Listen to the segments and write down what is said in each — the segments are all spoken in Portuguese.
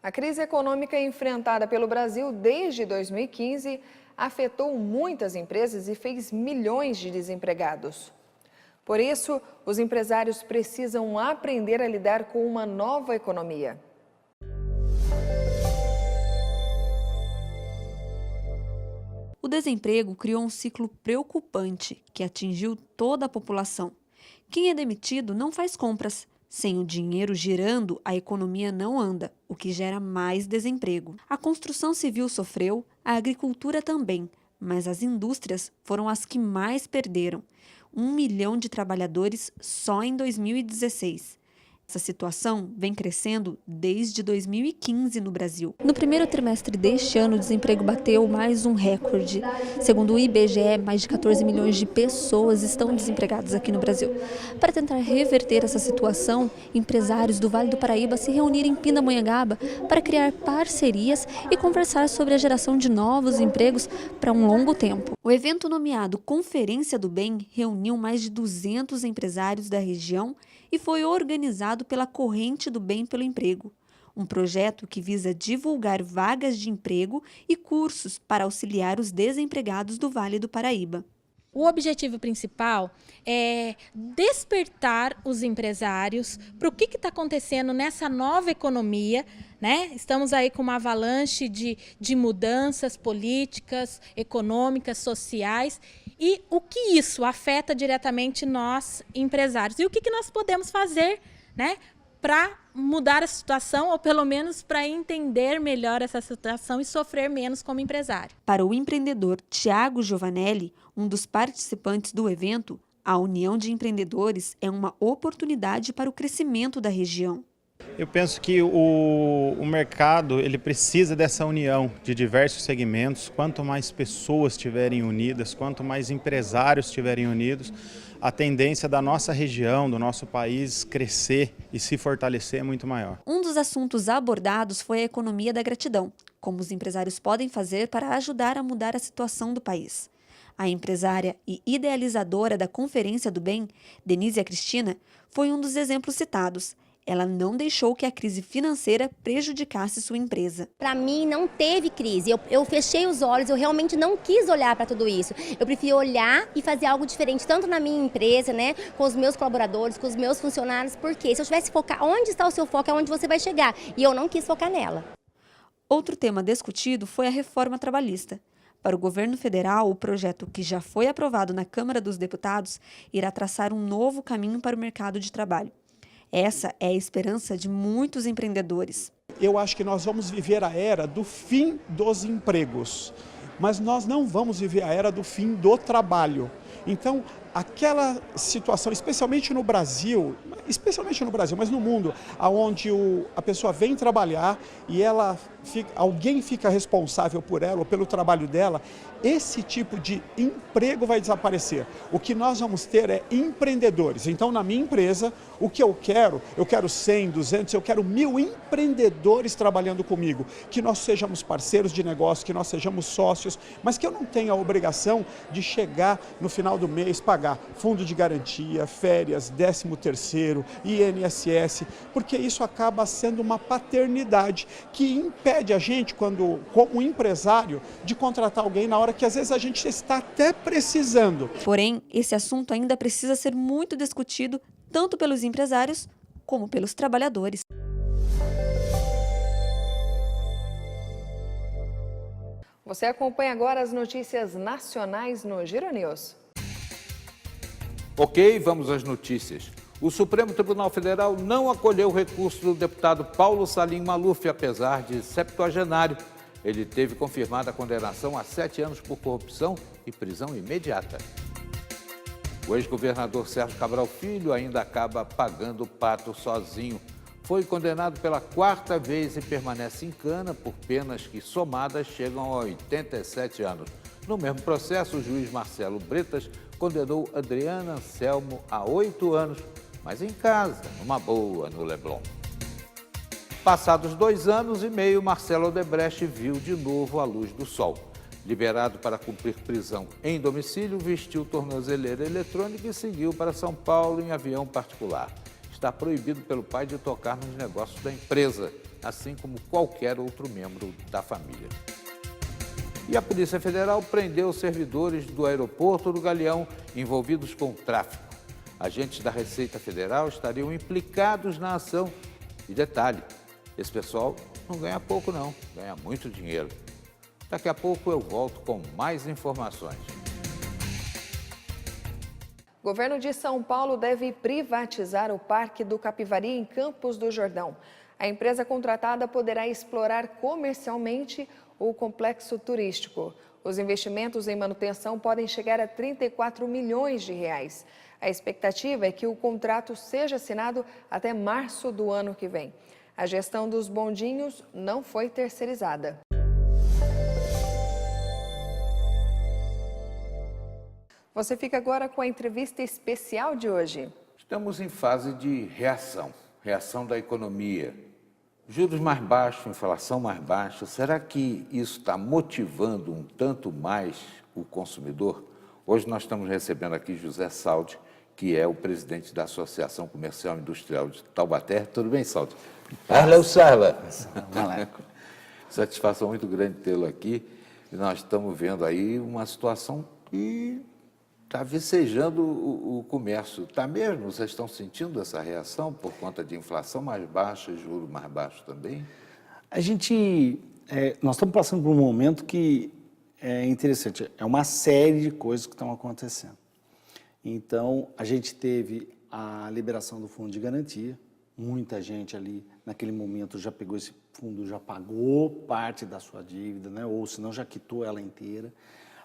A crise econômica enfrentada pelo Brasil desde 2015 afetou muitas empresas e fez milhões de desempregados. Por isso, os empresários precisam aprender a lidar com uma nova economia. O desemprego criou um ciclo preocupante que atingiu toda a população. Quem é demitido não faz compras. Sem o dinheiro girando, a economia não anda, o que gera mais desemprego. A construção civil sofreu, a agricultura também, mas as indústrias foram as que mais perderam. 1 milhão de trabalhadores só em 2016. Essa situação vem crescendo desde 2015 no Brasil. No primeiro trimestre deste ano, o desemprego bateu mais um recorde. Segundo o IBGE, mais de 14 milhões de pessoas estão desempregadas aqui no Brasil. Para tentar reverter essa situação, empresários do Vale do Paraíba se reuniram em Pindamonhangaba para criar parcerias e conversar sobre a geração de novos empregos para um longo tempo. O evento nomeado Conferência do Bem reuniu mais de 200 empresários da região e foi organizado pela Corrente do Bem pelo Emprego, um projeto que visa divulgar vagas de emprego e cursos para auxiliar os desempregados do Vale do Paraíba. O objetivo principal é despertar os empresários para o que está acontecendo nessa nova economia, né? Estamos aí com uma avalanche de mudanças políticas, econômicas, sociais, e o que isso afeta diretamente nós, empresários. E o que nós podemos fazer, né, para mudar a situação, ou pelo menos para entender melhor essa situação e sofrer menos como empresário. Para o empreendedor Tiago Giovanelli, um dos participantes do evento, a União de Empreendedores é uma oportunidade para o crescimento da região. Eu penso que o mercado ele precisa dessa união de diversos segmentos. Quanto mais pessoas estiverem unidas, quanto mais empresários estiverem unidos, a tendência da nossa região, do nosso país crescer e se fortalecer é muito maior. Um dos assuntos abordados foi a economia da gratidão, como os empresários podem fazer para ajudar a mudar a situação do país. A empresária e idealizadora da Conferência do Bem, Denise Cristina, foi um dos exemplos citados. Ela não deixou que a crise financeira prejudicasse sua empresa. Para mim não teve crise, eu fechei os olhos, eu realmente não quis olhar para tudo isso. Eu preferi olhar e fazer algo diferente, tanto na minha empresa, né, com os meus colaboradores, com os meus funcionários, porque se eu tivesse focar, onde está o seu foco é onde você vai chegar, e eu não quis focar nela. Outro tema discutido foi a reforma trabalhista. Para o governo federal, o projeto, que já foi aprovado na Câmara dos Deputados, irá traçar um novo caminho para o mercado de trabalho. Essa é a esperança de muitos empreendedores. Eu acho que nós vamos viver a era do fim dos empregos, mas nós não vamos viver a era do fim do trabalho. Então, aquela situação, especialmente no Brasil, mas no mundo, onde a pessoa vem trabalhar e alguém fica responsável por ela ou pelo trabalho dela, esse tipo de emprego vai desaparecer. O que nós vamos ter é empreendedores. Então, na minha empresa, o que eu quero 100, 200, eu quero 1000 empreendedores trabalhando comigo. Que nós sejamos parceiros de negócio, que nós sejamos sócios, mas que eu não tenha a obrigação de chegar no final do mês, pagar fundo de garantia, férias, 13º, INSS, porque isso acaba sendo uma paternidade que impede a gente, como empresário, de contratar alguém na hora que às vezes a gente está até precisando. Porém, esse assunto ainda precisa ser muito discutido, tanto pelos empresários como pelos trabalhadores. Você acompanha agora as notícias nacionais no Giro News. Ok, vamos às notícias. O Supremo Tribunal Federal não acolheu o recurso do deputado Paulo Salim Maluf, apesar de septuagenário. Ele teve confirmada a condenação a 7 anos por corrupção e prisão imediata. O ex-governador Sérgio Cabral Filho ainda acaba pagando o pato sozinho. Foi condenado pela 4ª vez e permanece em cana por penas que, somadas, chegam a 87 anos. No mesmo processo, o juiz Marcelo Bretas condenou Adriana Anselmo a 8 anos, mas em casa, numa boa, no Leblon. Passados 2 anos e meio, Marcelo Odebrecht viu de novo a luz do sol. Liberado para cumprir prisão em domicílio, vestiu tornozeleira eletrônica e seguiu para São Paulo em avião particular. Está proibido pelo pai de tocar nos negócios da empresa. assim como qualquer outro membro da família. E a Polícia Federal prendeu servidores do aeroporto do Galeão envolvidos com o tráfico. Agentes da Receita Federal estariam implicados na ação. E detalhe, esse pessoal não ganha pouco não, ganha muito dinheiro. Daqui a pouco eu volto com mais informações. O governo de São Paulo deve privatizar o Parque do Capivari em Campos do Jordão. A empresa contratada poderá explorar comercialmente o complexo turístico. Os investimentos em manutenção podem chegar a 34 milhões de reais. A expectativa é que o contrato seja assinado até março do ano que vem. A gestão dos bondinhos não foi terceirizada. Você fica agora com a entrevista especial de hoje. Estamos em fase de reação da economia. Juros mais baixos, inflação mais baixa. Será que isso está motivando um tanto mais o consumidor? Hoje nós estamos recebendo aqui José Saldi, que é o presidente da Associação Comercial e Industrial de Taubaté. Tudo bem, Saldi? Ahlan Sahlan. Satisfação muito grande tê-lo aqui. E nós estamos vendo aí uma situação que está vicejando o comércio. Está mesmo? Vocês estão sentindo essa reação por conta de inflação mais baixa, juros mais baixos também? Nós estamos passando por um momento que é interessante. É uma série de coisas que estão acontecendo. Então, a gente teve a liberação do fundo de garantia. Muita gente ali, naquele momento, já pegou esse fundo, já pagou parte da sua dívida, né? Ou se não, já quitou ela inteira.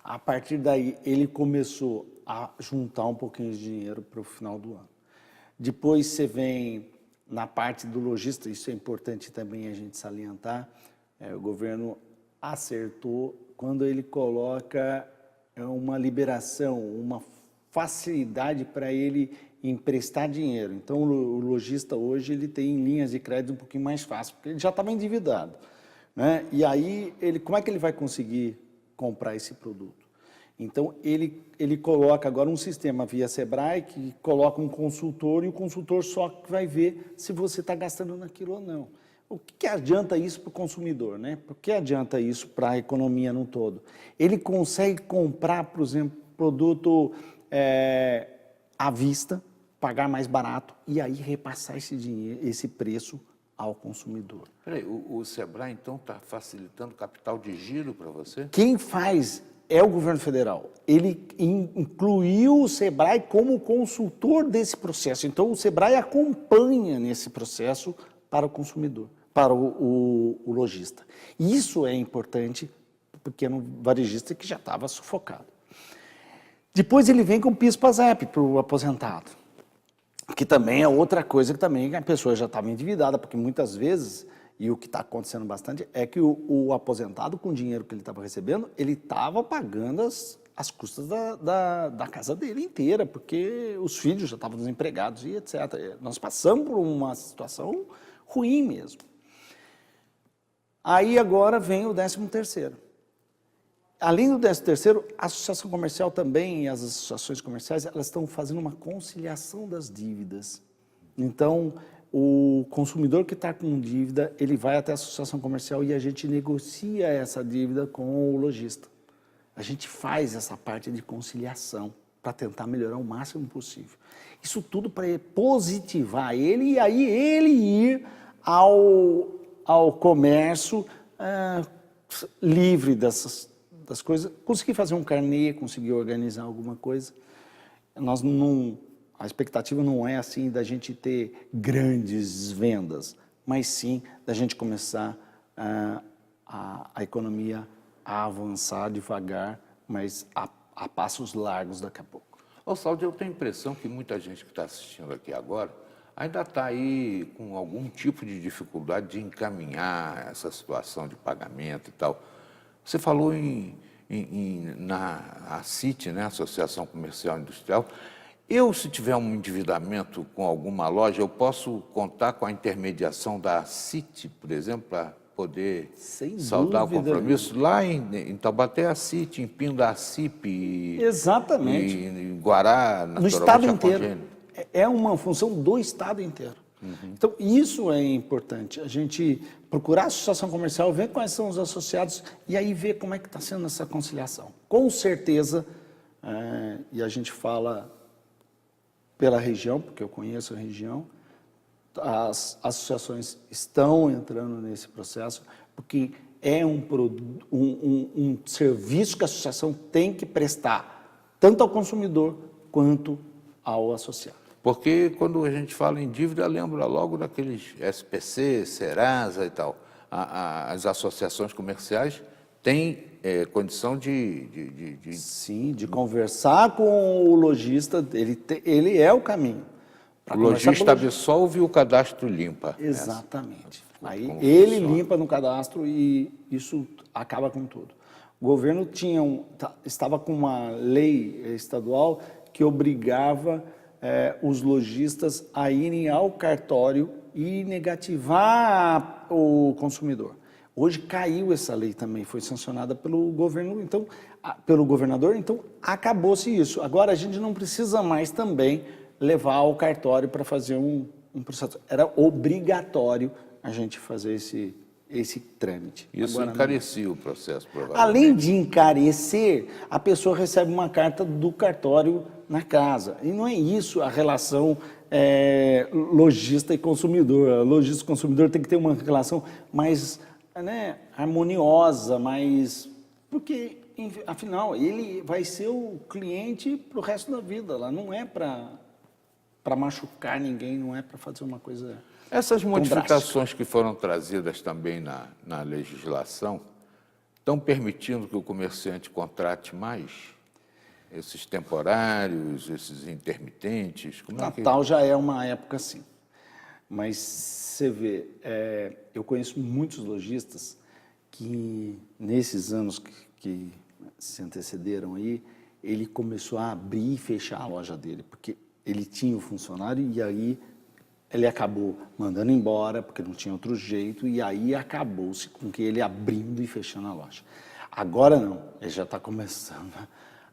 A partir daí, ele começou a juntar um pouquinho de dinheiro para o final do ano. Depois você vem na parte do lojista, isso é importante também a gente salientar, o governo acertou quando ele coloca uma liberação, uma facilidade para ele emprestar dinheiro. Então, o lojista hoje ele tem linhas de crédito um pouquinho mais fácil, porque ele já estava endividado, né? E aí, como é que ele vai conseguir comprar esse produto? Então, ele coloca agora um sistema via Sebrae que coloca um consultor e o consultor só vai ver se você está gastando naquilo ou não. O que adianta isso para o consumidor, né? Por que adianta isso para a economia no todo? Ele consegue comprar, por exemplo, produto à vista, pagar mais barato e aí repassar esse dinheiro, esse preço ao consumidor. Peraí, o Sebrae, então, está facilitando capital de giro para você? Quem faz é o governo federal. Ele incluiu o Sebrae como consultor desse processo. Então, o Sebrae acompanha nesse processo para o consumidor, para o lojista. Isso é importante para o pequeno varejista que já estava sufocado. Depois ele vem com o PIS/PASEP para o aposentado, que também é outra coisa que também a pessoa já estava endividada, porque muitas vezes, e o que está acontecendo bastante, é que o aposentado, com o dinheiro que ele estava recebendo, ele estava pagando as custas da casa dele inteira, porque os filhos já estavam desempregados e etc. Nós passamos por uma situação ruim mesmo. Aí agora vem o 13º. Além do 13º, a associação comercial também e as associações comerciais, elas estão fazendo uma conciliação das dívidas. Então, o consumidor que está com dívida, ele vai até a associação comercial e a gente negocia essa dívida com o lojista. A gente faz essa parte de conciliação para tentar melhorar o máximo possível. Isso tudo para positivar ele e aí ele ir ao comércio livre das coisas, conseguir fazer um carnê, conseguir organizar alguma coisa. A expectativa não é assim da gente ter grandes vendas, mas sim da gente começar a economia a avançar devagar, mas a passos largos daqui a pouco. Ô, Saldi, eu tenho a impressão que muita gente que está assistindo aqui agora ainda está aí com algum tipo de dificuldade de encaminhar essa situação de pagamento e tal. Você falou na ACIT, né, Associação Comercial e Industrial. Se tiver um endividamento com alguma loja, eu posso contar com a intermediação da ACIT, por exemplo, para poder saldar o compromisso? Lá em Taubaté, a ACIT, em Pinda, a CIP. Exatamente. E em Guará, no estado inteiro. É uma função do estado inteiro. Então, isso é importante, a gente procurar a associação comercial, ver quais são os associados e aí ver como é que está sendo essa conciliação. Com certeza, e a gente fala pela região, porque eu conheço a região, as associações estão entrando nesse processo, porque é um serviço que a associação tem que prestar, tanto ao consumidor quanto ao associado. Porque quando a gente fala em dívida, lembra logo daqueles SPC, Serasa e tal. As associações comerciais têm condição Sim, de conversar com o lojista, ele é o caminho. O lojista absolve e o cadastro limpa. Exatamente. Aí ele limpa no cadastro e isso acaba com tudo. O governo estava com uma lei estadual que obrigava os lojistas a irem ao cartório e negativar o consumidor. Hoje caiu essa lei também, foi sancionada pelo governo, então, pelo governador, então acabou-se isso. Agora a gente não precisa mais também levar ao cartório para fazer um processo. Era obrigatório a gente fazer esse trâmite. Isso agora, encarecia o processo, provavelmente. Além de encarecer, a pessoa recebe uma carta do cartório na casa. E não é isso a relação lojista e consumidor. Lojista e consumidor tem que ter uma relação mais harmoniosa, mais... Porque, afinal, ele vai ser o cliente para o resto da vida. Lá não é para machucar ninguém, não é para fazer uma coisa... Essas modificações que foram trazidas também na legislação estão permitindo que o comerciante contrate mais esses temporários, esses intermitentes? Natal já é uma época assim. Mas você vê, eu conheço muitos lojistas que nesses anos que se antecederam aí, ele começou a abrir e fechar a loja dele, porque ele tinha o funcionário e aí ele acabou mandando embora, porque não tinha outro jeito, e aí acabou-se com que ele abrindo e fechando a loja. Agora não, ele já está começando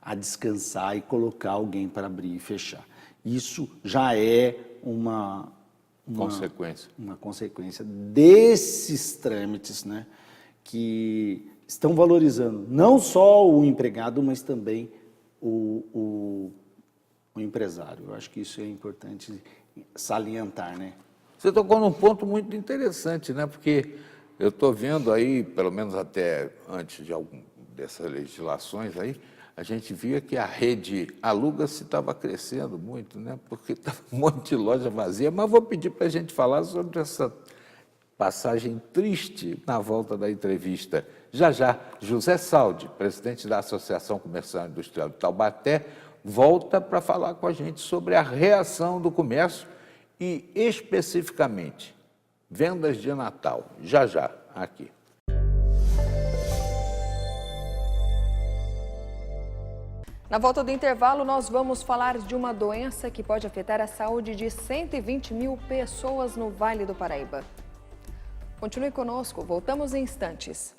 a descansar e colocar alguém para abrir e fechar. Isso já é uma consequência desses trâmites, né, que estão valorizando não só o empregado, mas também o empresário. Eu acho que isso é importante salientar, né? Você tocou num ponto muito interessante, né? Porque eu estou vendo aí, pelo menos até antes de dessas legislações aí, a gente via que a rede Aluga-se estava crescendo muito, né? Porque estava um monte de loja vazia. Mas vou pedir para a gente falar sobre essa passagem triste na volta da entrevista. Já já, José Saldi, presidente da Associação Comercial e Industrial de Taubaté, volta para falar com a gente sobre a reação do comércio e, especificamente, vendas de Natal. Já já, aqui. Na volta do intervalo, nós vamos falar de uma doença que pode afetar a saúde de 120 mil pessoas no Vale do Paraíba. Continue conosco, voltamos em instantes.